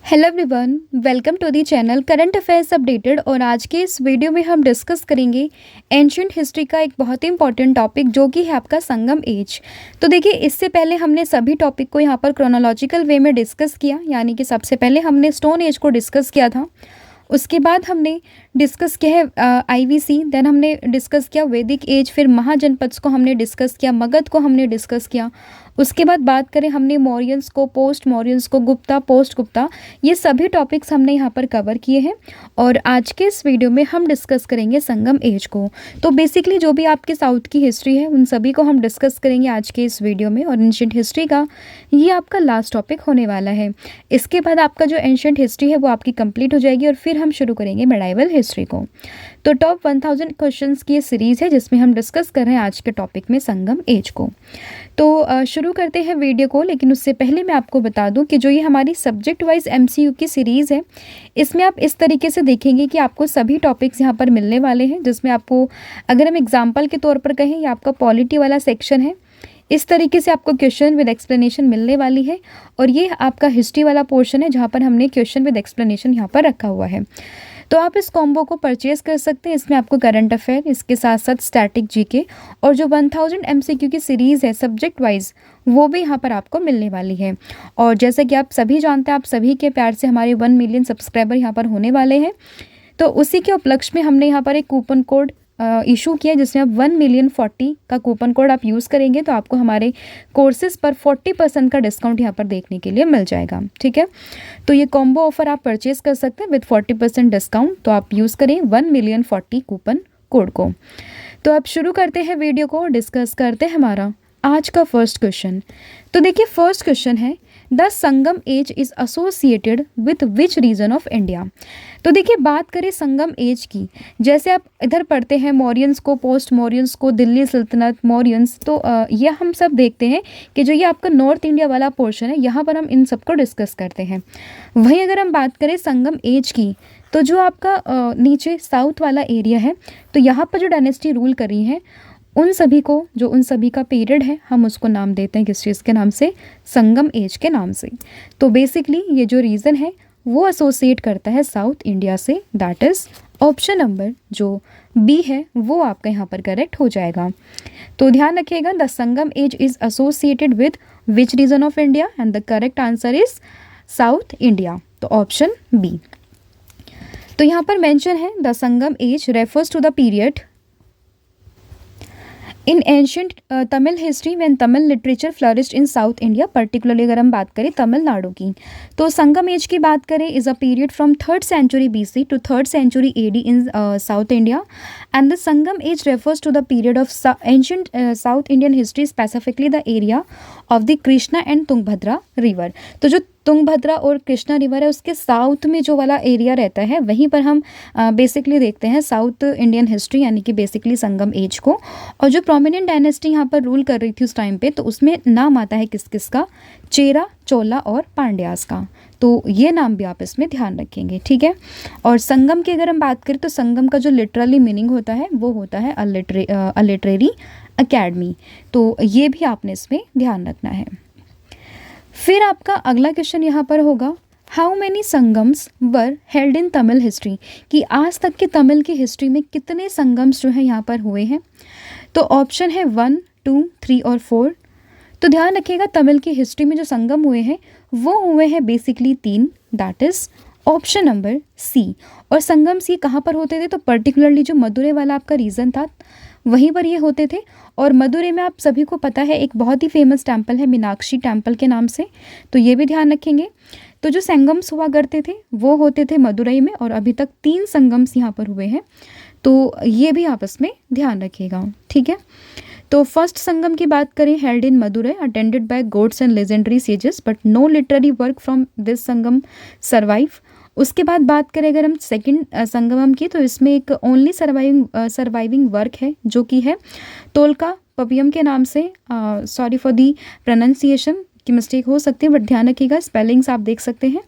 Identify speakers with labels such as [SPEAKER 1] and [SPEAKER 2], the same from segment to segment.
[SPEAKER 1] Hello everyone, welcome to the channel current affairs updated. और आज के इस वीडियो में हम डिस्कस करेंगे एंशिएंट हिस्ट्री का एक बहुत ही इंपॉर्टेंट टॉपिक जो कि है आपका संगम एज। तो देखिए, इससे पहले हमने सभी टॉपिक को यहाँ पर क्रोनोलॉजिकल वे में डिस्कस किया, यानी कि सबसे पहले हमने स्टोन एज को डिस्कस किया था। उसके बाद हमने डिस्कस किया है आईवीसी, देन हमने डिस्कस किया वैदिक एज, फिर महाजनपद्स को हमने डिस्कस किया, मगध को हमने डिस्कस किया। उसके बाद बात करें हमने मौर्यंस को, पोस्ट मौर्यंस को, गुप्ता, पोस्ट गुप्ता, ये सभी टॉपिक्स हमने यहाँ पर कवर किए हैं। और आज के इस वीडियो में हम डिस्कस करेंगे संगम एज को। तो बेसिकली जो भी आपके साउथ की हिस्ट्री है उन सभी को हम डिस्कस करेंगे आज के इस वीडियो में। और एंशिएंट हिस्ट्री का ये आपका लास्ट टॉपिक होने वाला है। इसके बाद आपका जो एंशिएंट हिस्ट्री है वो आपकी कंप्लीट हो जाएगी और फिर हम शुरू करेंगे मेडाइवल हिस्ट्री को। तो टॉप 1000 क्वेश्चंस की ये सीरीज़ है जिसमें हम डिस्कस कर रहे हैं आज के टॉपिक में संगम एज को। तो शुरू करते हैं वीडियो को, लेकिन उससे पहले मैं आपको बता दूं कि जो ये हमारी सब्जेक्ट वाइज एमसीक्यू की सीरीज़ है, इसमें आप इस तरीके से देखेंगे कि आपको सभी टॉपिक्स यहाँ पर मिलने वाले हैं, जिसमें आपको अगर हम एग्जाम्पल के तौर पर कहें, ये आपका पॉलिटी वाला सेक्शन है। इस तरीके से आपको क्वेश्चन विद एक्सप्लेनेशन मिलने वाली है। और ये आपका हिस्ट्री वाला पोर्शन है जहाँ पर हमने क्वेश्चन विद एक्सप्लेनेशन यहाँ पर रखा हुआ है। तो आप इस कॉम्बो को परचेज़ कर सकते हैं। इसमें आपको करंट अफेयर, इसके साथ साथ स्टैटिक जीके और जो 1000 एमसीक्यू की सीरीज़ है सब्जेक्ट वाइज, वो भी यहाँ पर आपको मिलने वाली है। और जैसे कि आप सभी जानते हैं, आप सभी के प्यार से हमारे 1 मिलियन सब्सक्राइबर यहाँ पर होने वाले हैं। तो उसी के उपलक्ष्य में हमने यहाँ पर एक कूपन कोड इशू किया, जिसमें आप 1,040,000 का कूपन कोड आप यूज़ करेंगे तो आपको हमारे कोर्सेज़ पर 40% का डिस्काउंट यहाँ पर देखने के लिए मिल जाएगा। ठीक है, तो ये कॉम्बो ऑफर आप परचेज़ कर सकते हैं विद 40% डिस्काउंट। तो आप यूज़ करें 1,040,000 कूपन कोड को। तो अब शुरू करते हैं वीडियो को, डिस्कस करते हैं हमारा आज का फर्स्ट क्वेश्चन। तो देखिए, फर्स्ट क्वेश्चन है the Sangam age is associated with which region of India. तो देखिए, बात करें संगम एज की, जैसे आप इधर पढ़ते हैं मौर्यंस को, पोस्ट मौर्यंस को, दिल्ली सल्तनत, मौर्यंस, तो ये हम सब देखते हैं कि जो ये आपका नॉर्थ इंडिया वाला पोर्शन है, यहाँ पर हम इन सबको डिस्कस करते हैं। वहीं अगर हम बात करें संगम एज की, तो जो आपका नीचे साउथ वाला एरिया है, तो यहाँ पर जो डायनेस्टी रूल कर रही हैं उन सभी को, जो उन सभी का पीरियड है, हम उसको नाम देते हैं किस चीज़ के नाम से? संगम एज के नाम से। तो बेसिकली ये जो रीज़न है वो एसोसिएट करता है साउथ इंडिया से। दैट इज़ ऑप्शन नंबर जो बी है वो आपका यहाँ पर करेक्ट हो जाएगा। तो ध्यान रखिएगा, the Sangam age is associated with which region of India, and the correct answer is South India. तो ऑप्शन बी। तो यहाँ पर मेंशन है the Sangam age refers to the period in ancient Tamil history when Tamil literature flourished in South India. Particularly अगर हम बात करें तमिलनाडु की, तो संगम एज की बात करें is a period from 3rd century BC to 3rd century AD in South India, and the Sangam age refers to the period of ancient South Indian history, specifically the area of the Krishna and Tungabhadra river. तो जो तुंगभद्रा और Krishna river है उसके south में जो वाला area रहता है, वहीं पर हम बेसिकली देखते हैं साउथ इंडियन हिस्ट्री, यानी कि बेसिकली संगम एज को। और जो प्रोमिनेंट डायनेस्टी यहाँ पर रूल कर रही थी उस टाइम पे, तो उसमें नाम आता है किस किस का? चेरा, चोला और पांड्यास का। तो ये नाम भी आप इसमें ध्यान रखेंगे। ठीक है, और संगम की अगर हम बात करें तो संगम का जो लिटरली मीनिंग होता है वो होता है अ लिटरेरी अकेडमी। तो ये भी आपने इसमें ध्यान रखना है। फिर आपका अगला क्वेश्चन यहाँ पर होगा, how many Sangams were held in Tamil history, कि आज तक के तमिल की हिस्ट्री में कितने संगम्स जो है यहाँ पर हुए हैं? तो ऑप्शन है 1, 2, 3 और 4। तो ध्यान रखिएगा, तमिल की हिस्ट्री में जो संगम हुए हैं वो हुए हैं basically 3, that is option number C. और संगम्स ये कहाँ पर होते थे? तो पर्टिकुलरली जो मदुरै वाला आपका रीजन था वहीं पर ये होते थे। और मदुरै में आप सभी को पता है एक बहुत ही फेमस टेम्पल है मीनाक्षी टेम्पल के नाम से, तो ये भी ध्यान रखेंगे। तो जो संगम्स हुआ करते थे वो होते थे मदुरै में, और अभी तक 3 संगम्स यहाँ पर हुए हैं, तो ये भी आप इसमें ध्यान रखिएगा। ठीक है, तो फर्स्ट संगम की बात करें, held in Madurai, attended by gods and legendary sages, but no literary work from this Sangam survive. उसके बाद बात करें अगर हम सेकंड संगमम की, तो इसमें एक ओनली सर्वाइविंग वर्क है जो कि है तोलका पवियम के नाम से। सॉरी फॉर दी प्रोनाउंसिएशन की मिस्टेक हो सकती है, बट ध्यान रखिएगा, स्पेलिंग्स आप देख सकते हैं।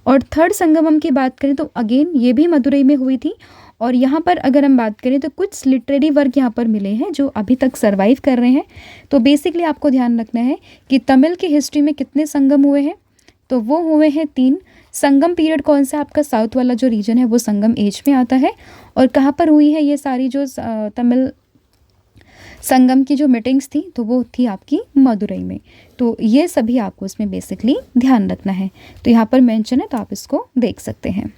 [SPEAKER 1] और थर्ड संगमम की बात करें तो अगेन ये भी मदुरै में हुई थी, और यहाँ पर अगर हम बात करें तो कुछ लिटरेरी वर्क यहाँ पर मिले हैं जो अभी तक सर्वाइव कर रहे हैं। तो बेसिकली आपको ध्यान रखना है कि तमिल की हिस्ट्री में कितने संगम हुए हैं? तो वो हुए हैं 3। संगम पीरियड कौन सा आपका साउथ वाला जो रीजन है वो संगम एज में आता है। और कहाँ पर हुई है ये सारी जो तमिल संगम की जो मीटिंग्स थी तो वो थी आपकी मदुरई में। तो ये सभी आपको इसमें बेसिकली ध्यान रखना है। तो यहाँ पर मेंशन है तो आप इसको देख सकते हैं।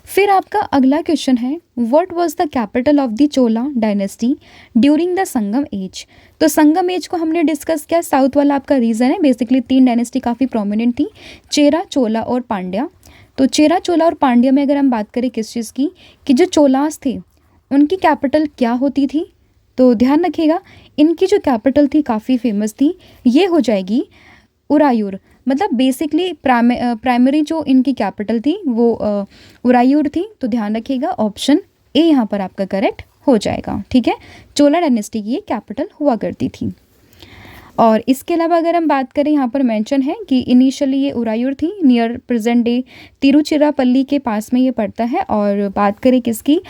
[SPEAKER 1] फिर आपका अगला क्वेश्चन है, what was the capital of the Chola dynasty during the Sangam age. तो संगम एज को हमने डिस्कस किया, साउथ वाला आपका रीजन है। बेसिकली 3 डायनेस्टी काफ़ी प्रोमिनेंट थी, चेरा, चोला और पांड्या। तो चेरा, चोला और पांड्या में अगर हम बात करें किस चीज़ की, कि जो चोलास थे उनकी कैपिटल क्या होती थी, तो ध्यान रखिएगा इनकी जो कैपिटल थी काफ़ी फेमस थी, ये हो जाएगी उरायूर। मतलब बेसिकली प्राइमरी जो इनकी कैपिटल थी वो उरायूर थी। तो ध्यान रखिएगा ऑप्शन ए यहाँ पर आपका करेक्ट हो जाएगा। ठीक है, चोला डायनेस्टी की ये कैपिटल हुआ करती थी। और इसके अलावा अगर हम बात करें, यहाँ पर मेंशन है कि इनिशियली ये उरायूर थी, नियर प्रेजेंट डे तिरुचिरापल्ली के पास में ये पड़ता है। और बात करें किसकी,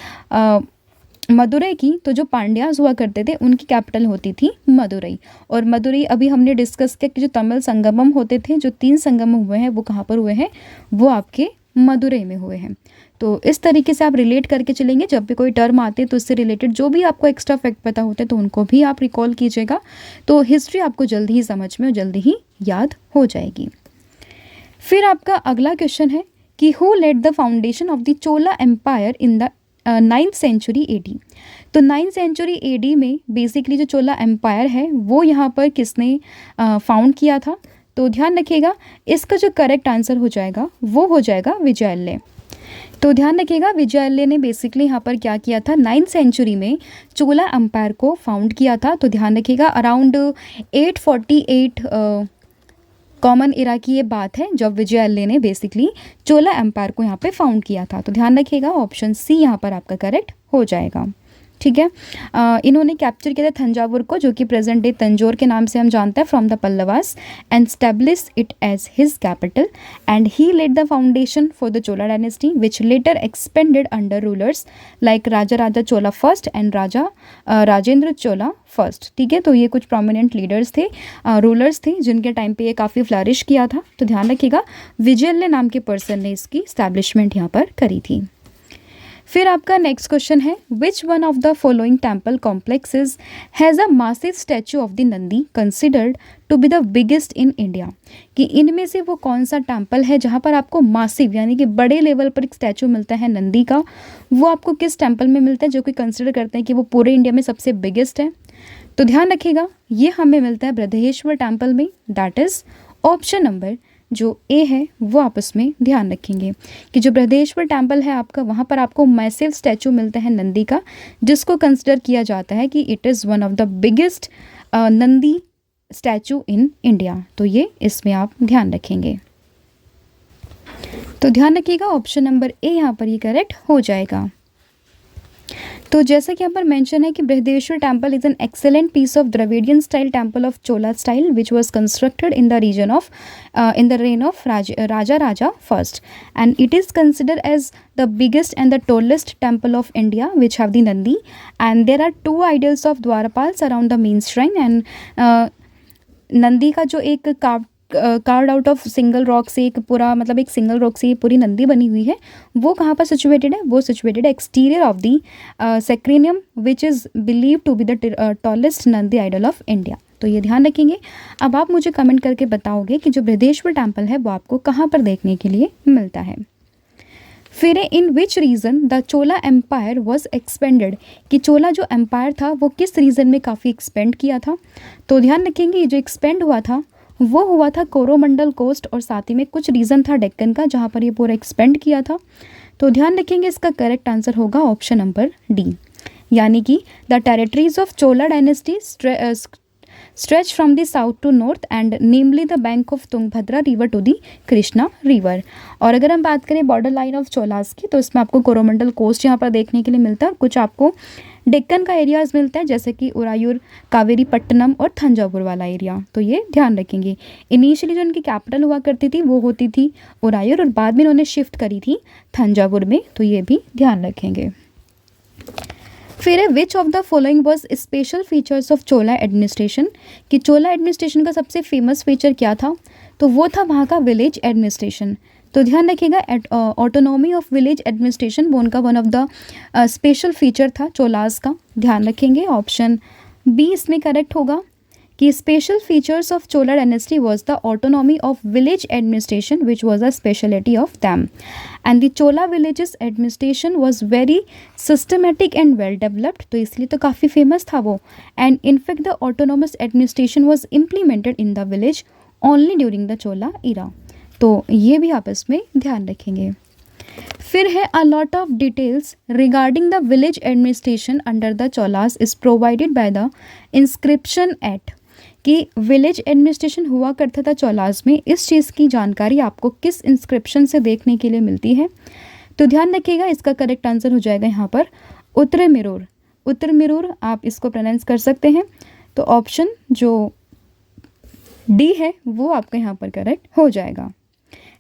[SPEAKER 1] मदुरई की, तो जो पांड्यास हुआ करते थे उनकी कैपिटल होती थी मदुरई। और मदुरई अभी हमने डिस्कस किया कि जो तमिल संगमम होते थे, जो 3 संगम हुए हैं वो कहाँ पर हुए हैं, वो आपके मदुरई में हुए हैं। तो इस तरीके से आप रिलेट करके चलेंगे, जब भी कोई टर्म आते हैं तो इससे रिलेटेड जो भी आपको एक्स्ट्रा फैक्ट पता होते हैं तो उनको भी आप रिकॉल कीजिएगा। तो हिस्ट्री आपको जल्दी ही समझ में और जल्दी ही याद हो जाएगी। फिर आपका अगला क्वेश्चन है कि who led the foundation of the Chola empire in the 9th century AD. तो 9th सेंचुरी एडी में बेसिकली जो चोला एम्पायर है वो यहाँ पर किसने फाउंड किया था। तो ध्यान रखिएगा इसका जो करेक्ट आंसर हो जाएगा वो हो जाएगा विजयालय। तो ध्यान रखिएगा विजयालय ने बेसिकली यहाँ पर क्या किया था, 9th सेंचुरी में चोला एम्पायर को फाउंड किया था। तो ध्यान रखिएगा अराउंड 848 कॉमन इरा की ये बात है जब विजयालय ने बेसिकली चोला एम्पायर को यहाँ पे फाउंड किया था। तो ध्यान रखिएगा ऑप्शन सी यहाँ पर आपका करेक्ट हो जाएगा। ठीक है, इन्होंने कैप्चर किया था थंजावुर को, जो कि प्रेजेंट डे तंजौर के नाम से हम जानते हैं, from the Pallavas, and establish it as his capital. And he laid the foundation for the Chola dynasty which later expanded under rulers like Raja Raja Chola first and Raja Rajendra Chola first. ठीक है, तो ये कुछ प्रोमिनेंट लीडर्स थे, रूलर्स थे जिनके टाइम पे ये काफ़ी फ्लरिश किया था। तो ध्यान रखिएगा विजयालय नाम के पर्सन ने इसकी स्टैब्लिशमेंट यहाँ पर करी थी। फिर आपका नेक्स्ट क्वेश्चन है, which one of the following temple complexes has a massive statue of the Nandi considered to be the biggest in India. कि इनमें से वो कौन सा टेम्पल है जहाँ पर आपको मासिव यानी कि बड़े लेवल पर एक स्टैचू मिलता है नंदी का, वो आपको किस टेम्पल में मिलता है जो कि कंसिडर करते हैं कि वो पूरे इंडिया में सबसे बिगेस्ट है। तो ध्यान रखिएगा ये हमें मिलता है बृहदेश्वर टेम्पल में, दैट इज़ ऑप्शन नंबर जो ए है वो आप उसमें ध्यान रखेंगे कि जो बृहदेश्वर टेम्पल है आपका, वहाँ पर आपको मैसिव स्टैचू मिलता है नंदी का, जिसको कंसिडर किया जाता है कि it is one of the biggest Nandi statue in India. तो ये इसमें आप ध्यान रखेंगे। तो ध्यान रखिएगा ऑप्शन नंबर ए यहाँ पर ये करेक्ट हो जाएगा। तो जैसा कि यहाँ पर मेंशन है कि Brihadeshwara temple is an excellent piece of Dravidian style temple of Chola style which was constructed in the region of in the reign of Raja Raja first, and it is consider as the biggest and the tallest temple of India which have the Nandi, and there are 2 idols of dwarapalas around the main shrine. And Nandi का जो एक carved out of single rock से एक पूरा मतलब एक single rock से ये पूरी नंदी बनी हुई है, वो कहाँ पर सिचुएटेड है, वो सिचुएटेड है exterior of the sanctorum which is believe to be the tallest Nandi idol of India. तो ये ध्यान रखेंगे। अब आप मुझे कमेंट करके बताओगे कि जो बृहदेश्वर टेम्पल है वो आपको कहाँ पर देखने के लिए मिलता है। फिर in which region the Chola empire was expanded, कि चोला जो एम्पायर था वो किस रीजन में काफ़ी एक्सपेंड किया था। तो ध्यान रखेंगे ये जो एक्सपेंड हुआ था वो हुआ था कोरोमंडल कोस्ट और साथ ही में कुछ रीजन था डेक्कन का जहाँ पर ये पूरा एक्सपेंड किया था। तो ध्यान रखेंगे इसका करेक्ट आंसर होगा ऑप्शन नंबर डी, यानी कि the territories of Chola dynasty stretch from the south to north and namely the bank of Tungabhadra river to the Krishna river. और अगर हम बात करें बॉर्डर लाइन ऑफ चोलास की, तो इसमें आपको कोरोमंडल कोस्ट यहाँ पर देखने के लिए मिलता है और कुछ आपको डेक्कन का एरियाज मिलता है जैसे कि उरायूर, कावेरी पट्टनम और थंजावुर वाला एरिया। तो ये ध्यान रखेंगे। इनिशियली जो इनकी कैपिटल हुआ करती थी वो होती थी उरायूर और बाद में इन्होंने शिफ्ट करी थी थंजावुर में, तो ये भी ध्यान रखेंगे। फिर है which of the following was special features of Chola administration, कि चोला एडमिनिस्ट्रेशन का सबसे फेमस फीचर क्या था, तो वो था वहाँ का विलेज एडमिनिस्ट्रेशन। तो ध्यान रखिएगा, ऑटोनॉमी ऑफ विलेज एडमिनिस्ट्रेशन वो उनका one of the special feature था चोलास का, ध्यान रखेंगे। ऑप्शन बी इसमें करेक्ट होगा कि special features of Chola dynasty was the autonomy of village administration which was a speciality of them, and the Chola villages administration was very systematic and well developed, तो इसलिए तो काफ़ी फेमस था वो। And in fact the autonomous administration was implemented in the village only during the Chola era, तो ये भी आप इसमें ध्यान रखेंगे। फिर है a lot of details regarding the village administration under the Cholas is provided by the inscription at, कि विलेज एडमिनिस्ट्रेशन हुआ करता था चोलास में, इस चीज़ की जानकारी आपको किस इंस्क्रिप्शन से देखने के लिए मिलती है, तो ध्यान रखिएगा इसका करेक्ट आंसर हो जाएगा यहाँ पर उत्तर मिरूर। उत्तर मिरूर आप इसको प्रोनाउंस कर सकते हैं, तो ऑप्शन जो डी है वो आपका यहाँ पर करेक्ट हो जाएगा,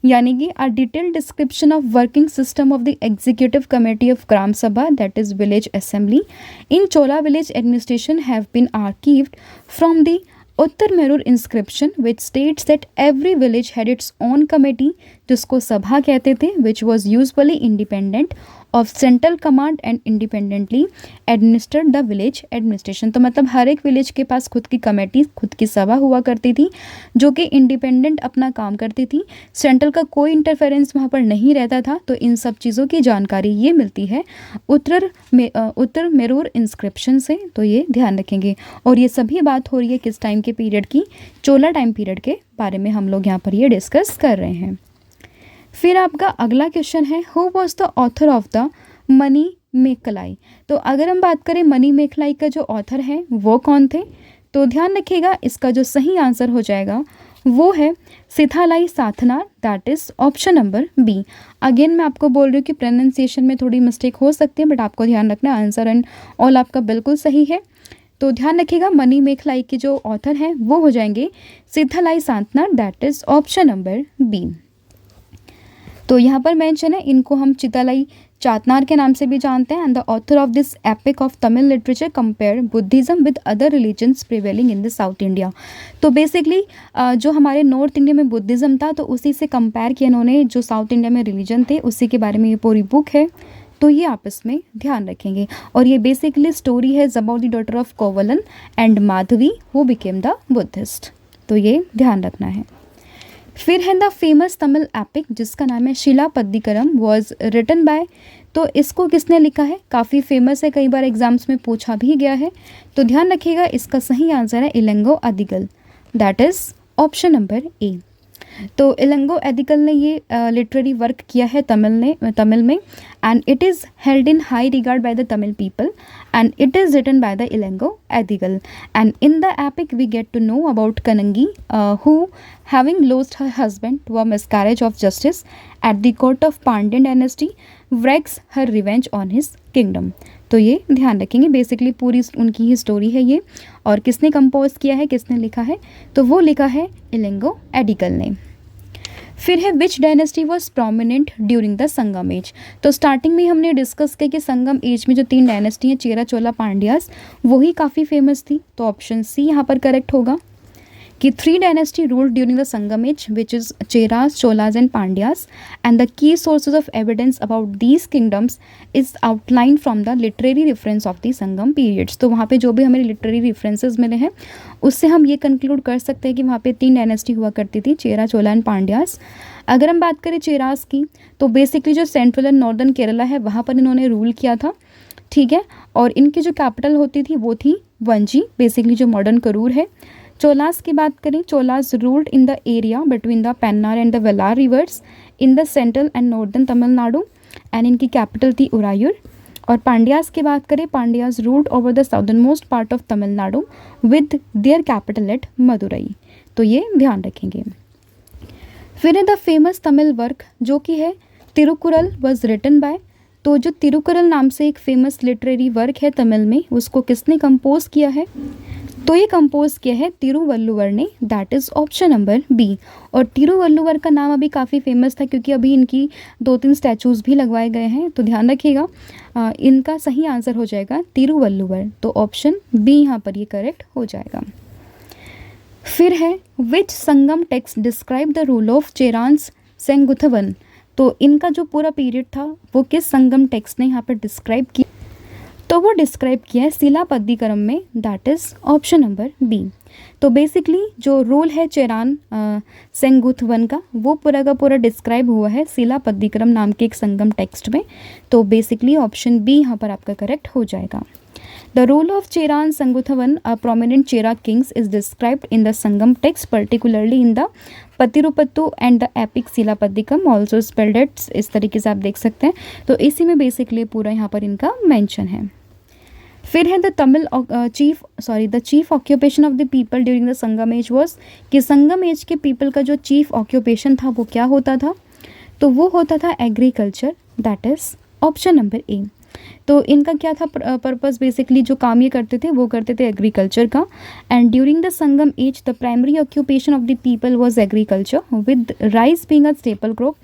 [SPEAKER 1] यानी कि a detailed description of working system of the executive committee of Gram Sabha that is village assembly in Chola village administration have been archived from the Uttaramerur inscription which states that every village had its own committee, जिसको सभा कहते थे, which was usually independent of central command and independently administered the village administration. तो मतलब हर एक village के पास खुद की कमेटी, खुद की सभा हुआ करती थी जो कि इंडिपेंडेंट अपना काम करती थी, सेंट्रल का कोई इंटरफेरेंस वहाँ पर नहीं रहता था। तो इन सब चीज़ों की जानकारी ये मिलती है उत्तर मेरूर इंस्क्रिप्शन से, तो ये ध्यान रखेंगे। और ये सभी बात हो रही है किस टाइम के पीरियड की, चोला टाइम पीरियड के बारे में हम लोग यहाँ पर ये डिस्कस कर रहे हैं। फिर आपका अगला क्वेश्चन है who was the author of the Manimekalai. तो अगर हम बात करें मनी मेखलाई का जो ऑथर है वो कौन थे, तो ध्यान रखिएगा इसका जो सही आंसर हो जाएगा वो है Seethalai Sathanar, that is option number B. Again मैं आपको बोल रही हूँ कि प्रोनाउंसिएशन में थोड़ी मिस्टेक हो सकती है, बट आपको ध्यान रखना आंसर एंड ऑल आपका बिल्कुल सही है। तो ध्यान रखिएगा मनी मेखलाई के जो ऑथर हैं वो हो जाएंगे Seethalai Sathanar, that is option number B. तो यहाँ पर मेंशन है, इनको हम चितालाई चातनार के नाम से भी जानते हैं, and the author of this epic of Tamil literature compare Buddhism with other religions prevailing in the south India. तो बेसिकली जो हमारे नॉर्थ इंडिया में बुद्धिज़्म था तो उसी से कंपेयर किया इन्होंने, जो साउथ इंडिया में रिलीजन थे उसी के बारे में ये पूरी बुक है, तो ये आप इसमें ध्यान रखेंगे। और ये बेसिकली स्टोरी है about the daughter of कोवलन and Madhavi who became the Buddhist, तो ये ध्यान रखना है। फिर है द फेमस तमिल एपिक जिसका नाम है शिलापद्दिकरम वॉज रिटन बाय, तो इसको किसने लिखा है, काफ़ी फेमस है, कई बार एग्जाम्स में पूछा भी गया है। तो ध्यान रखिएगा इसका सही आंसर है Ilango Adigal, that is option number A. तो इलंगो एदिकल ने ये लिटरेरी वर्क किया है तमिल में, and it is held in high regard by the Tamil people, and it is written by the Ilango Adigal. And in the epic we get to know about Kannagi who having lost her husband to a miscarriage of justice at the court of Pandyan dynasty wreaks her revenge on his kingdom। तो ये ध्यान रखेंगे, basically पूरी उनकी ही story है ये। और किसने कंपोज किया है, किसने लिखा है, तो वो लिखा है इलंगो एडिकल ने। फिर है which dynasty was prominent during the Sangam age. तो स्टार्टिंग में हमने डिस्कस किया कि संगम एज में जो 3 डायनेस्टी हैं चेरा चोला पांड्यास वही काफ़ी फेमस थी, तो ऑप्शन सी यहाँ पर करेक्ट होगा कि 3 dynasty ruled during the Sangam age which is Cheras, Cholas and Pandyas, and the key sources of evidence about these kingdoms is outline from the literary reference of the Sangam periods. तो वहाँ पे जो भी हमें लिटरेरी रेफरेंसेज मिले हैं उससे हम ये कंक्लूड कर सकते हैं कि वहाँ पे 3 डायनेस्टी हुआ करती थी, चेरा, चोला एंड पांड्यास। अगर हम बात करें चेरास की, तो बेसिकली जो सेंट्रल एंड नॉर्दर्न केरला है वहाँ पर इन्होंने रूल किया था, ठीक है। और इनकी जो कैपिटल होती थी वो थी वंजी, बेसिकली जो मॉडर्न करूर है। चोलास की बात करें, Cholas ruled in the area between the Pennar and the Vellar reverse in the central and northern Tamil Nadu, and इनकी कैपिटल थी उरायूर। और पांड्यास की बात करें, Pandyas ruled over the southern most part of Tamil Nadu with their capital eight Madurai, तो ये ध्यान रखेंगे। फिर है द फेमस तमिल वर्क जो कि है तिरुकुरल वॉज रिटन बाय। तो जो तिरुकुरल नाम से एक फेमस लिटरेरी वर्क है तमिल में, उसको किसने कंपोज किया है, तो ये कंपोज किया है तिरुवल्लुवर ने, that is option number B. और तिरुवल्लुवर का नाम अभी काफ़ी फेमस था क्योंकि अभी इनकी 2-3 स्टैचूज़ भी लगवाए गए हैं, तो ध्यान रखिएगा। इनका सही आंसर हो जाएगा तिरुवल्लुवर, तो ऑप्शन बी यहाँ पर ये करेक्ट हो जाएगा। फिर है which Sangam text describe the rule of Cherans Senguttuvan. तो इनका जो पूरा पीरियड था वो किस संगम टेक्स्ट ने यहाँ पर डिस्क्राइब किया, तो वो डिस्क्राइब किया है शिलापद्दिकरम में, that is option number B. तो बेसिकली जो रूल है चेरान सेंगुथवन का वो पूरा का पूरा डिस्क्राइब हुआ है शिलापद्दिकरम नाम के एक संगम टेक्स्ट में, तो बेसिकली ऑप्शन बी यहाँ पर आपका करेक्ट हो जाएगा। The rule of Cheran Senguttuvan a prominent Chera kings is described in the Sangam text particularly in the Pathitrupathu and the epic Silappatikaram also spelled its, इस तरीके से आप देख सकते हैं। तो इसी में बेसिकली पूरा यहाँ पर इनका मेंशन है। फिर है the chief occupation of the people during the Sangam age was, कि संगम एज के पीपल का जो चीफ ऑक्यूपेशन था वो क्या होता था, तो वो होता था agriculture, that is option number A. तो इनका क्या था पर्पस, बेसिकली जो काम ये करते थे वो करते थे एग्रीकल्चर का। And during the Sangam age the primary occupation of the people was agriculture with rice being a staple crop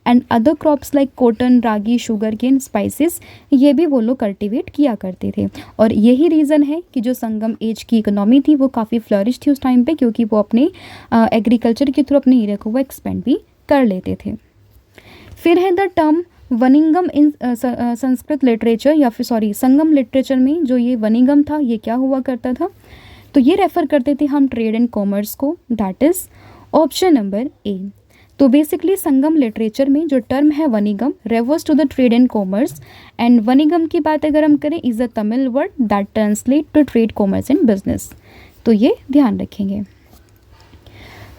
[SPEAKER 1] and other crops like cotton, ragi, sugar cane, spices, ये भी वो लोग कल्टिवेट किया करते थे। और यही रीज़न है कि जो संगम एज की इकोनॉमी थी वो काफ़ी फ्लरिश थी उस टाइम पे, क्योंकि वो अपने एग्रीकल्चर के थ्रू अपने एरिया को वो एक्सपेंड भी कर लेते थे। फिर है the term Vanigam in Sanskrit literature, या फिर संगम लिटरेचर में जो ये वनिंगम था ये क्या हुआ करता था, तो ये रेफ़र करते थे हम ट्रेड एंड कॉमर्स को, that is option number A. तो बेसिकली संगम लिटरेचर में जो टर्म है Vanigam refers to the trade and commerce, and Vanigam की बात अगर हम करें is a Tamil word that translate to trade, commerce and business, तो ये ध्यान रखेंगे।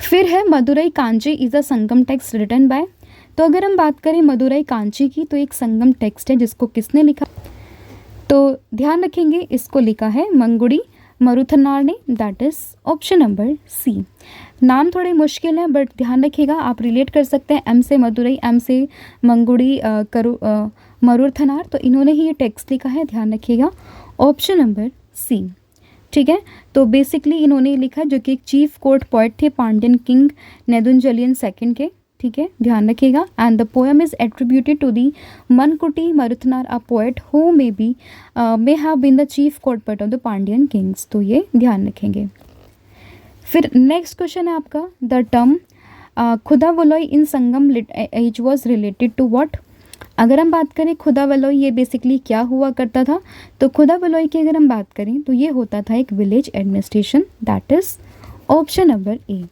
[SPEAKER 1] फिर है Maduraikanchi is a Sangam text written by. तो अगर हम बात करें मदुरई कांची की तो एक संगम टेक्स्ट है जिसको किसने लिखा, तो ध्यान रखेंगे इसको लिखा है मंगुड़ी मरुथनार ने, that is option number C. नाम थोड़े मुश्किल है बट ध्यान रखिएगा, आप रिलेट कर सकते हैं एम से मदुरई, एम से मंगुड़ी मरुथनार, तो इन्होंने ही ये टेक्स्ट लिखा है, ध्यान रखिएगा ऑप्शन नंबर सी, ठीक है। तो बेसिकली इन्होंने लिखा जो कि एक चीफ कोर्ट पोइट थे पांड्यन किंग नेदुंजलियन सेकंड के, ठीक है, ध्यान रखिएगा। And the poem is attributed to the Mankudi Maruthanar, a poet who may have been the chief court poet of the Pandyan kings, तो ये ध्यान रखेंगे। फिर नेक्स्ट क्वेश्चन है आपका, the term Kudavolai in Sangam age was related to what. अगर हम बात करें खुदा वलोई ये बेसिकली क्या हुआ करता था, तो खुदा वलोई की अगर हम बात करें तो ये होता था एक village administration, that is option number A.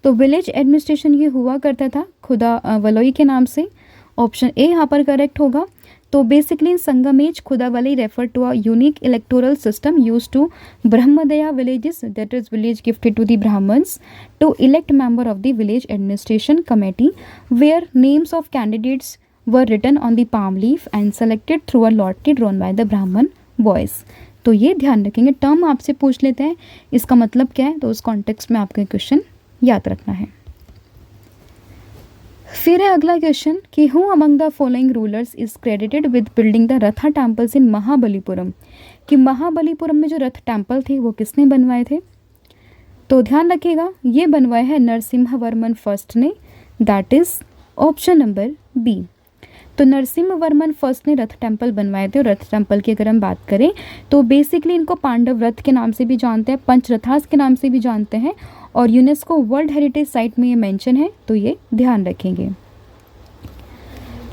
[SPEAKER 1] तो विलेज एडमिनिस्ट्रेशन ये हुआ करता था खुदा वलोई के नाम से, ऑप्शन ए यहाँ पर करेक्ट होगा। तो basically in Sangam age Kudavolai refer to a unique electoral system use to brahmadeya villages, that is village gifted to the Brahmans to elect member of the village administration committee, where names of candidates were written on the palm leaf and selected through a lottery drawn by the Brahmin boys. तो ये ध्यान रखेंगे, term आपसे पूछ लेते हैं इसका मतलब क्या है, तो उस कॉन्टेक्स्ट में आपका क्वेश्चन याद रखना है। फिर है अगला क्वेश्चन कि who among the following rulers is credited with building the रथा टेम्पल्स इन महाबलीपुरम, कि महाबलीपुरम में जो रथ टेम्पल थे वो किसने बनवाए थे, तो ध्यान रखिएगा ये बनवाए हैं नरसिम्हवर्मन फर्स्ट ने, that is option number B. तो नरसिम्हवर्मन फर्स्ट ने रथ टेम्पल बनवाए थे, और रथ टेम्पल की अगर हम बात करें तो बेसिकली इनको पांडव रथ के नाम से भी जानते हैं, पंचरथास के नाम से भी जानते हैं, और यूनेस्को वर्ल्ड हेरिटेज साइट में ये मेंशन है, तो ये ध्यान रखेंगे।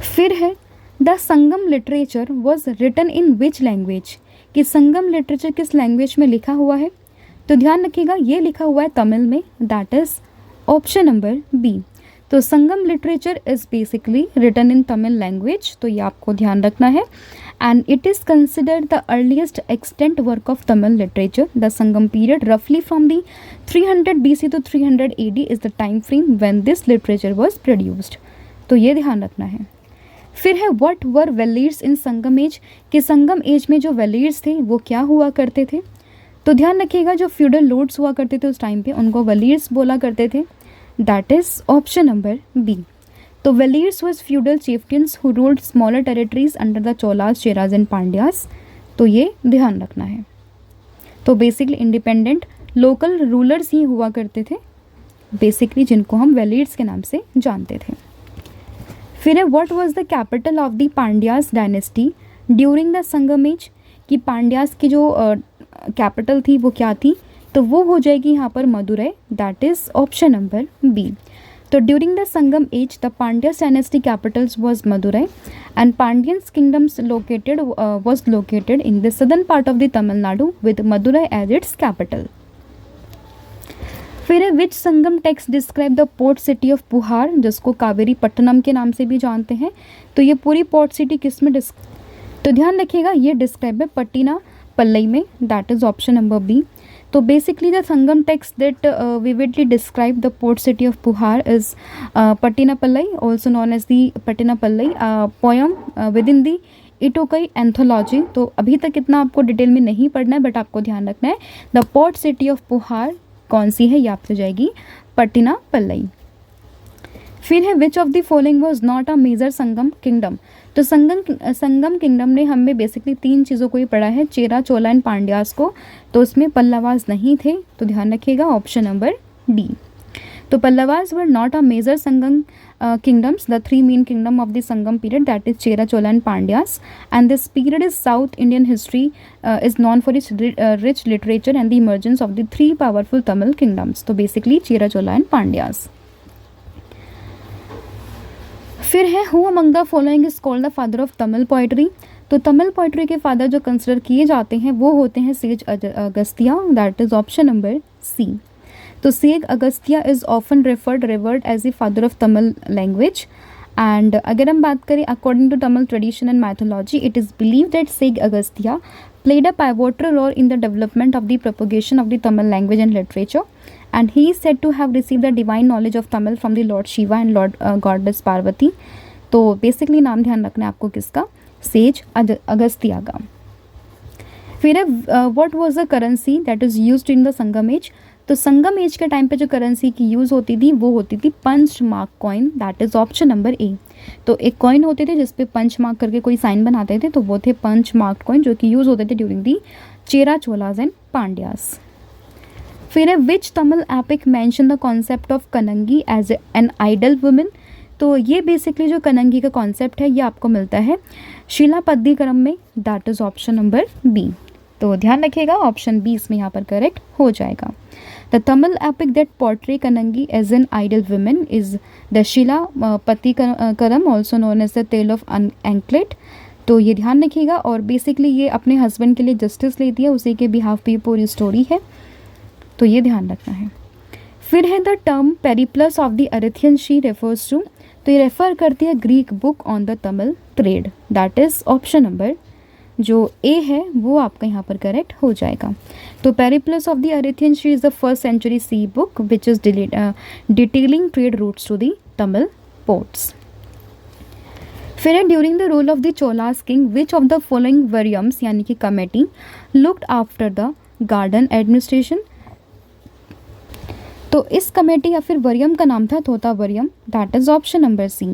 [SPEAKER 1] फिर है the Sangam literature was written in which language, कि संगम लिटरेचर किस लैंग्वेज में लिखा हुआ है, तो ध्यान रखिएगा ये लिखा हुआ है तमिल में, that is option number B. तो Sangam literature is basically written in Tamil language, तो ये आपको ध्यान रखना है। And it is considered the earliest extant work of Tamil literature. The Sangam period रफली from the 300 BC to 300 AD is the time frame when this literature was produced, तो ये ध्यान रखना है। फिर है what were वेलीड्स in Sangam age, कि संगम एज में जो वेलीड्स थे वो क्या हुआ करते थे, तो ध्यान रखिएगा जो फ्यूडल लॉर्ड्स हुआ करते थे उस टाइम पे उनको वेलीड्स बोला करते थे, that is option number B. तो Velirs was feudal chieftains who ruled smaller territories under the Cholas, Cheras and Pandyas, तो ये ध्यान रखना है। तो बेसिकली इंडिपेंडेंट लोकल रूलर्स ही हुआ करते थे बेसिकली, जिनको हम वैलिड्स के नाम से जानते थे। फिर है what was the capital of the Pandyas dynasty during the Sangam age, कि पांड्यास की जो कैपिटल थी वो क्या थी, तो वो हो जाएगी यहाँ पर Madurai, that is option number B. तो during the Sangam age the Pandyas dynasty capitals was Madurai and Pandyans kingdoms located was located in the southern part of the Tamil Nadu with Madurai as its capital. फिर है which Sangam text describe the port city of Puhar, जिसको कावेरी पट्टनम के नाम से भी जानते हैं। तो ये पूरी पोर्ट सिटी किस में तो ध्यान रखिएगा ये डिस्क्राइब है पट्टिना पल्लई में, that is option number B. तो basically the Sangam text that vividly describe the port city of Puhar is Pattina Palai, also known as the Pattina Palai poem within the Ettuthokai anthology. तो अभी तक इतना आपको डिटेल में नहीं पढ़ना है, बट आपको ध्यान रखना है द पोर्ट सिटी ऑफ पुहार कौन सी है, ये आपसे जाएगी पट्टिना पल्लई। फिर है which of the following was not a major Sangam kingdom. तो संगम किंगडम ने हमें बेसिकली तीन चीज़ों को ही पढ़ा है, चेरा, चोला एंड पांड्यास को, तो उसमें पल्लवास नहीं थे, तो ध्यान रखिएगा ऑप्शन नंबर डी। तो Pallavas were not a major Sangam kingdoms, the three main kingdom of the Sangam period, that is Chera, Chola and Pandyas, and this period is South Indian history is known for its rich literature and the emergence of the three powerful Tamil kingdoms. तो basically Chera, Chola and Pandyas. फिर है who among the following is called the father of Tamil poetry. तो Tamil poetry के father जो consider किए जाते हैं वो होते हैं sage Agastya, that is option number C. तो sage Agastya is often revered as the father of Tamil language, and अगर हम बात करें according to Tamil tradition and mythology, it is believe that sage Agastya played a pivotal role in the development of the propagation of the Tamil language and literature, and he is said to have received the divine knowledge of Tamil from the Lord Shiva and Lord Goddess Parvati. तो basically नाम ध्यान रखना है आपको किसका, says Agastya का। फिर है what was the currency that is used in the Sangam age. तो संगम एज के टाइम पे जो करेंसी की यूज़ होती थी वो होती थी punch mark coin, that is option number A. तो एक कॉइन होते थे जिसपे पंच मार्क करके कोई साइन बनाते थे, तो वो थे पंच मार्क कॉइन जो कि यूज़ होते थे during the Chera, Cholas and Pandyas. फिर है which Tamil epic mention the concept of Kannagi as an ideal women. तो ये बेसिकली जो कनंगी का कॉन्सेप्ट है ये आपको मिलता है शिलापद्दीकरम में, that is option number B. तो ध्यान रखिएगा ऑप्शन बी इसमें यहाँ पर करेक्ट हो जाएगा। The Tamil epic that portray Kannagi as an ideal women is the Silappatikaram, also known as the tale of anklet. तो ये ध्यान रखिएगा, और बेसिकली ये अपने हस्बैंड के लिए जस्टिस लेती है, उसी के बिहाफ पे पूरी स्टोरी है, तो ये ध्यान रखना है। फिर है the term periplus of the Erythraean sea refers to. तो ये रेफर करती है Greek book on the Tamil trade, that is option number जो ए है वो आपका यहाँ पर करेक्ट हो जाएगा। तो periplus of the Erythraean sea is the first century C book which is detailing trade routes to the Tamil ports. फिर है during the rule of the Cholas king which of the following variyams यानी कि committee looked after the garden administration. तो इस committee या फिर वरियम का नाम था Thottavariyam, that is option number C.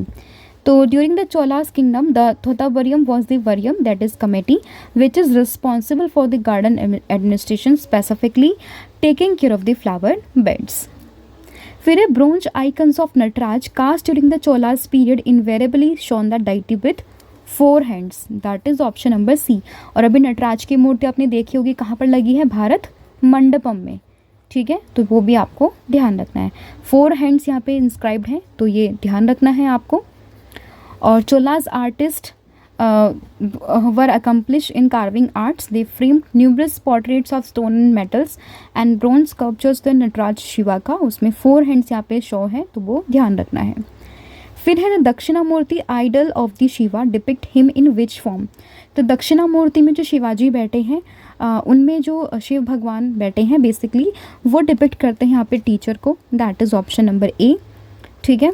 [SPEAKER 1] तो during the Cholas kingdom the Thottavariyam was the Wariyam that is committee which is responsible for the garden administration, specifically taking care of the flower beds. फिर है bronze icons of Nataraj cast during the Cholas period invariably shown the deity with 4 hands, that is option number C. और अभी नटराज की मूर्ति आपने देखी होगी कहाँ पर लगी है, भारत मंडपम में, ठीक है, तो वो भी आपको ध्यान रखना है। 4 हैंड्स यहाँ पे इंस्क्राइब्ड हैं, तो ये ध्यान रखना है आपको। और Cholas artist were accomplish in carving arts, they framed numerous portraits of stone and metals and bronze sculptures the Nataraj Shiva का, उसमें 4 हैंड्स यहाँ पे शो है, तो वो ध्यान रखना है। फिर है the Dakshinamurthy idol of the Shiva depict him in which form. तो दक्षिणामूर्ति में जो शिवाजी बैठे हैं उनमें जो शिव भगवान बैठे हैं बेसिकली वो डिपिक्ट करते हैं यहाँ पे टीचर को, that is option number A, ठीक है।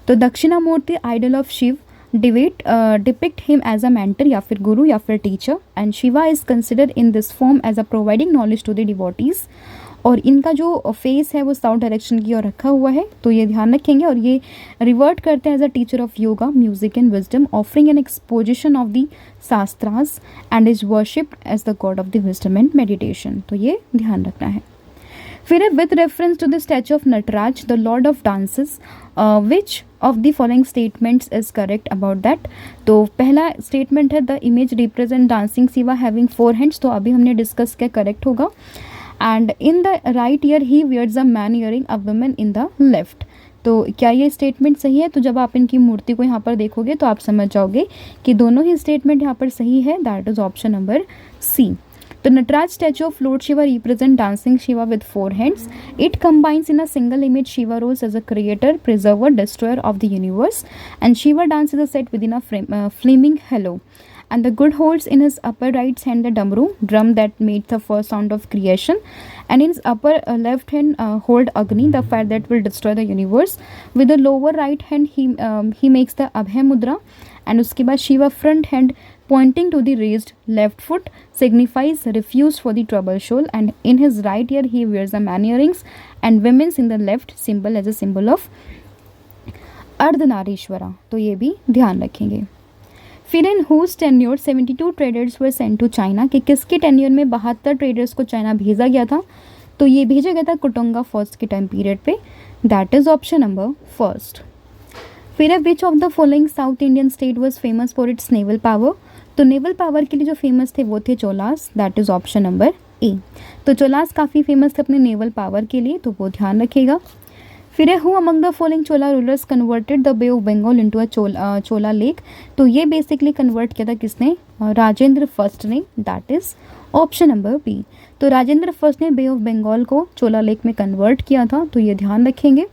[SPEAKER 1] तो Dakshinamurthy idol of Shiv depict him as a mentor या फिर गुरु या फिर teacher, and Shiva is considered in this form as a providing knowledge to the devotees. और इनका जो फेस है वो साउथ डायरेक्शन की ओर रखा हुआ है, तो ये ध्यान रखेंगे। और ये रिवर्ट करते हैं as a teacher of yoga, music and wisdom, offering an exposition of the shastras and is worshipped as the god of the wisdom and meditation, तो ये ध्यान रखना है। फिर है with reference to the statue of Nataraj the lord of dances which of the following statements is correct about that. तो पहला statement है the image represent dancing Shiva having 4 hands, तो अभी हमने डिस्कस किया, करेक्ट होगा। And in the right ear he wears a man earring a women in the left. तो क्या ये स्टेटमेंट सही है? तो जब आप इनकी मूर्ति को यहाँ पर देखोगे तो आप समझ जाओगे कि दोनों ही स्टेटमेंट यहाँ पर सही है, that is option number C. The Nataraj statue of Lord Shiva represents dancing Shiva with 4 hands. It combines in a single image Shiva roles as a creator, preserver, destroyer of the universe, and Shiva dances is set within a flaming halo. And the good holds in his upper right hand the damru, drum that made the first sound of creation, and in his upper left hand hold Agni, the fire that will destroy the universe. With the lower right hand he makes the Abhay Mudra, and उसके बाद Shiva front hand pointing to the raised left foot signifies refuse for the trouble shoal, and in his right ear he wears the man earrings and women's in the left symbol as a symbol of अर्धनारीश्वरा। तो ये भी ध्यान रखेंगे। फिर in whose tenure 72 traders were sent to China, कि किसके tenure में 72 traders को चाइना भेजा गया था? तो ये भेजा गया था कुटुंगा फर्स्ट के टाइम पीरियड पे, that is option number first. फिर है which of the following south Indian state was famous for its naval power. तो नेवल पावर के लिए जो फेमस थे वो थे Cholas, that is option number A. तो चोलास काफ़ी फेमस थे अपने नेवल पावर के लिए, तो वो ध्यान रखिएगा। फिर है who among the following Chola rulers converted the bay of Bengal into a Chola lake. तो ये बेसिकली कन्वर्ट किया था किसने? राजेंद्र फर्स्ट ने, that is option number B. तो राजेंद्र फर्स्ट ने बे ऑफ बंगाल को चोला लेक में कन्वर्ट किया था, तो ये ध्यान रखेंगे।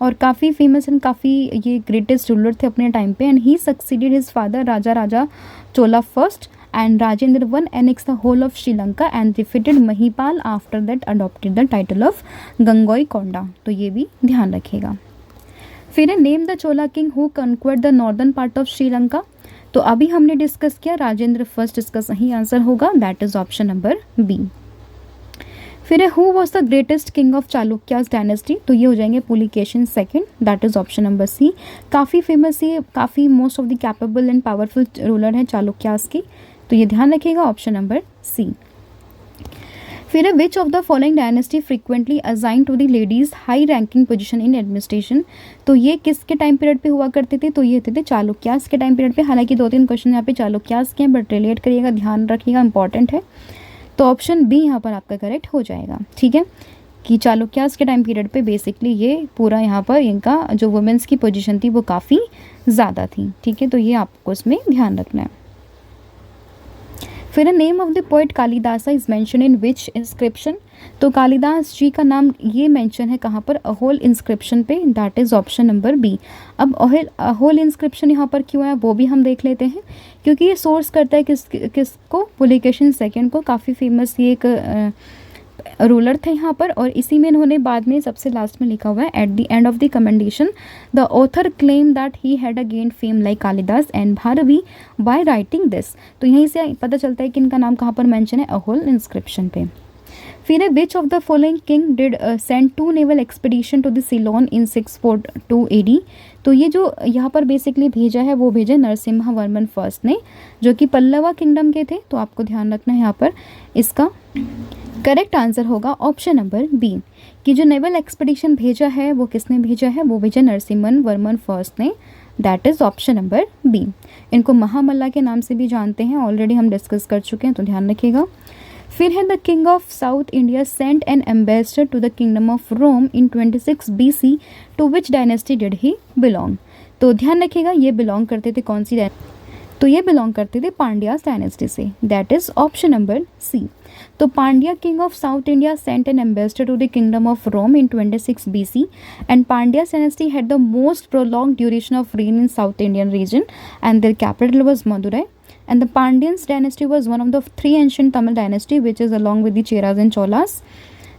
[SPEAKER 1] और काफ़ी फेमस एंड काफ़ी ये ग्रेटेस्ट रूलर थे अपने टाइम पे, and he succeeded his father Raja Chola first, and Rajendra I annexed the whole of Sri Lanka and defeated Mahipal, after that adopted the title of Gangoi Konda। तो ये भी ध्यान रखिएगा। फिर name the Chola king who conquered the northern part of Sri Lanka. तो अभी हमने discuss किया राजेंद्र फर्स्ट, इसका सही आंसर होगा, that is option number B. फिर who was the greatest king of Chalukyas dynasty. तो ये हो जाएंगे Pulakeshin second, that is option number C. काफ़ी फेमस, ये काफ़ी most of the capable and powerful ruler है चालुक्यास की, तो ये ध्यान रखिएगा, ऑप्शन नंबर सी। फिर है which of the following dynasty frequently assign to the ladies high ranking position in administration. तो ये किसके टाइम पीरियड पे हुआ करते थे? तो ये थे चालुक्यास के टाइम पीरियड पे। हालांकि 2-3 क्वेश्चन यहाँ पे चालुक्यास के हैं, बट रिलेट करिएगा, ध्यान रखिएगा, इंपॉर्टेंट है। तो ऑप्शन बी यहाँ पर आपका करेक्ट हो जाएगा, ठीक है, कि चालुक्यास के टाइम पीरियड पे बेसिकली ये पूरा यहाँ पर इनका जो वुमेंस की पोजीशन थी वो काफ़ी ज़्यादा थी, ठीक है, तो ये आपको इसमें ध्यान रखना है। फिर name of the poet Kalidasa is mention in which inscription. तो कालिदास जी का नाम ये मेंशन है कहाँ पर? अहोल इंस्क्रिप्शन पे, that is option number B. अब अहोल इंस्क्रिप्शन यहाँ पर क्यों है वो भी हम देख लेते हैं, क्योंकि ये सोर्स करता है किसको? पुलिकेशिन सेकंड को। काफ़ी फेमस ये एक रूलर थे यहाँ पर, और इसी में इन्होंने बाद में सबसे लास्ट में लिखा हुआ है at the end of the commendation the author claim that he had again fame like Kalidas and Bharvi by writing this. तो यहीं से पता चलता है कि इनका नाम कहाँ पर मेंशन है? अहोल इंस्क्रिप्शन पे। फिर है which of the following king did send 2 naval expedition to the Ceylon in 642 AD। तो ये जो यहाँ पर बेसिकली भेजा है वो भेजा नरसिम्हा वर्मन फर्स्ट ने, जो कि पल्लवा किंगडम के थे। तो आपको ध्यान रखना है यहाँ पर, इसका करेक्ट आंसर होगा ऑप्शन नंबर बी, कि जो नेवल एक्सपीडिशन भेजा है वो किसने भेजा है? वो भेजा नरसिम्हन वर्मन फर्स्ट ने, that is option number B. इनको महामल्ला के नाम से भी जानते हैं, ऑलरेडी हम डिस्कस कर चुके हैं, तो ध्यान रखिएगा। फिर है the king of south India sent an ambassador to the kingdom of Rome in 26 BC, to which dynasty did he belong. तो ध्यान रखिएगा, ये बिलोंग करते थे कौन सी डायनेस्टी? तो ये बिलोंग करते थे पांड्यास डायनेस्टी से, that is option number C. तो Pandya king of south India sent an ambassador to the kingdom of Rome in 26 BC, and Pandyas dynasty had the most prolong duration of reign in south Indian region, and their capital was Madurai. And the Pandyans dynasty was one of the 3 ancient Tamil dynasty which is along with the Cheras and Cholas,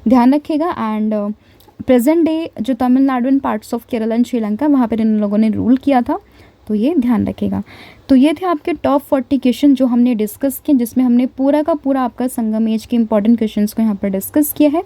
[SPEAKER 1] ध्यान रखिएगा। And present day जो Tamil Nadu and parts of Kerala and Sri Lanka, वहाँ पर इन लोगों ने rule किया था, तो ये ध्यान रखिएगा। तो ये थे आपके टॉप 40 क्वेश्चन जो हमने डिस्कस किए, जिसमें हमने पूरा का पूरा आपका संगम एज के इंपॉर्टेंट क्वेश्चंस को यहाँ पर डिस्कस किया है।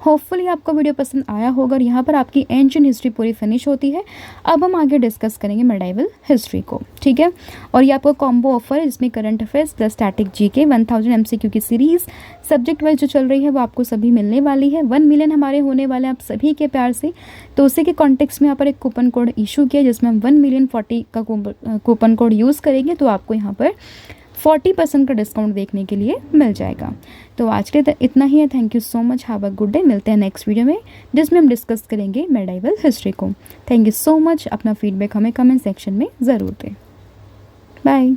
[SPEAKER 1] होपफुली आपको वीडियो पसंद आया होगा और यहाँ पर आपकी एंशिएंट हिस्ट्री पूरी फिनिश होती है। अब हम आगे डिस्कस करेंगे मेडाइवल हिस्ट्री को, ठीक है। और ये आपको कॉम्बो ऑफर है जिसमें current affairs plus static GK 1000 MCQ की सीरीज़ सब्जेक्ट वाइज जो चल रही है वो आपको सभी मिलने वाली है। 1 मिलियन हमारे होने वाले हैं आप सभी के प्यार से, तो उसी के कॉन्टेक्स्ट में यहाँ पर एक कूपन कोड इशू किया जिसमें हम 1 मिलियन 40 का कूपन कोड यूज़ करेंगे तो आपको यहाँ पर 40% का डिस्काउंट देखने के लिए मिल जाएगा। तो आज के लिए इतना ही है। Thank you so much, have a good day. मिलते हैं नेक्स्ट वीडियो में जिसमें हम डिस्कस करेंगे मेडाइवल हिस्ट्री को। Thank you so much. अपना फीडबैक हमें कमेंट सेक्शन में ज़रूर दें। बाय।